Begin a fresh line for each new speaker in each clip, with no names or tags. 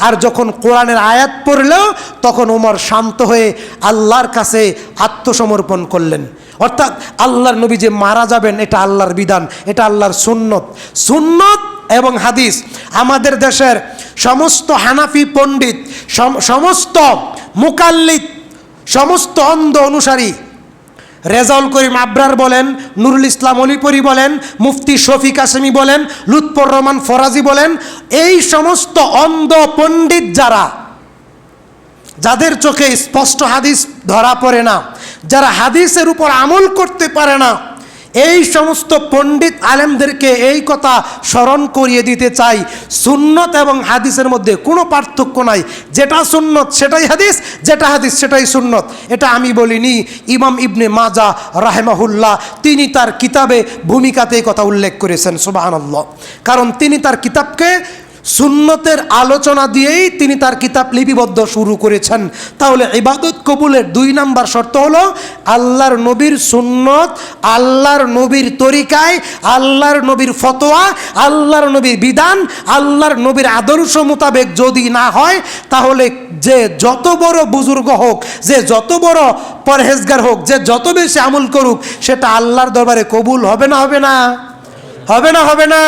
আর যখন কোরআনের আয়াত পড়লেও তখন ওমর শান্ত হয়ে আল্লাহর কাছে আত্মসমর্পণ করলেন। অর্থাৎ আল্লাহর নবী যে মারা যাবেন এটা আল্লাহর বিধান, এটা আল্লাহর সুন্নত। সুন্নত এবং হাদিস আমাদের দেশের সমস্ত হানাফি পণ্ডিত, সমস্ত মুকাল্লিদ, সমস্ত অন্ধ অনুসারী, রেজাউল করিম আবরার বলেন, নুরুল ইসলাম অলিপুরি বলেন, মুফতি শফিক কাসেমি বলেন, লুৎফর রহমান ফরাজি বলেন, এই সমস্ত অন্ধ পণ্ডিত যাদের চোখে স্পষ্ট হাদিস ধরা পড়ে না, যারা হাদিসের উপর আমল করতে পারে না, এই সমস্ত পণ্ডিত আলেমদেরকে এই কথা স্মরণ করিয়ে দিতে চাই, সুন্নত এবং হাদিসের মধ্যে কোনো পার্থক্য নাই। যেটা সুন্নত সেটাই হাদিস, যেটা হাদিস সেটাই সুন্নত। এটা আমি বলিনি, ইমাম ইবনে মাজাহ রাহেমাহুল্লাহ তিনি তার কিতাবে ভূমিকাতে এই কথা উল্লেখ করেছেন। সুবহানাল্লাহ। কারণ তিনি তার কিতাবকে সুন্নতের আলোচনা দিয়েই তিনি তার কিতাব লিপিবদ্ধ শুরু করেছেন। তাহলে ইবাদত কবুলের 2 নাম্বার শর্ত হলো আল্লাহর নবীর সুন্নত, আল্লাহর নবীর তরিকায়, আল্লাহর নবীর ফতোয়া, আল্লাহর নবীর বিধান, আল্লাহর নবীর আদর্শ মোতাবেক যদি না হয়, তাহলে যে যত বড় বুজুর্গ হোক, যে যত বড় পরহেজগার হোক, যে যত বেশি আমল করুক, সেটা আল্লাহর দরবারে কবুল হবে না? হবে না? হবে না? হবে না?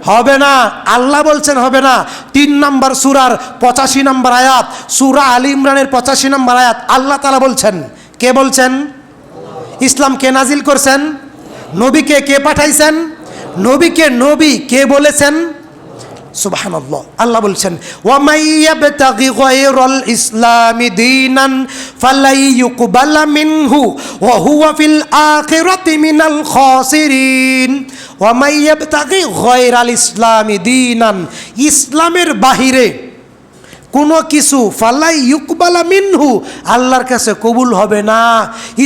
হবে না। আল্লাহ বলছেন হবে না। 3 নম্বর সূরার 85 নম্বর আয়াত, সূরা আলী ইমরানের 85 নম্বর আয়াত, আল্লাহ তাআলা বলছেন। কে বলছেন? ইসলাম কে নাজিল করছেন? নবীকে কে পাঠাইছেন? নবীকে নবী কে বলেছেন? সুবহানাল্লাহ। আল্লাহ বলছেন ওয়া মাইয়াবতাগি গায়রাল ইসলামি দীনান ফালাই ইউকবালা মিনহু ওয়া হুয়া ফিল আখিরাতি মিনাল খাসিরিন। ওয়া মাইয়াবতাগি গায়রাল ইসলামি দীনান, ইসলামের বাহিরে কোনো কিছু ফালাই ইউকবালা মিনহু, আল্লাহর কাছে কবুল হবে না।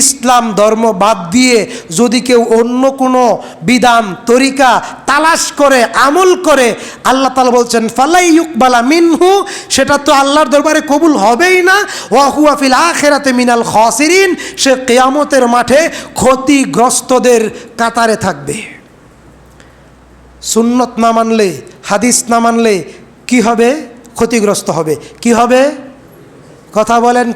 ইসলাম ধর্ম বাদ দিয়ে যদি কেউ অন্য কোনো বিধান তরিকা তালাশ করে আমল করে, আল্লাহ তাআলা বলছেন ফালাই ইউকবালা মিনহু, সেটা তো আল্লাহর দরবারে কবুল হবেই না। ওয়া হুয়া ফিল আখিরাতি মিনাল খাসিরিন, সে কিয়ামতের মাঠে ক্ষতিগ্রস্তদের কাতারে থাকবে। সুন্নত না মানলে, হাদিস না মানলে কি হবে? ক্ষতিগ্রস্ত হবে। কি হবে? কথা বলেন।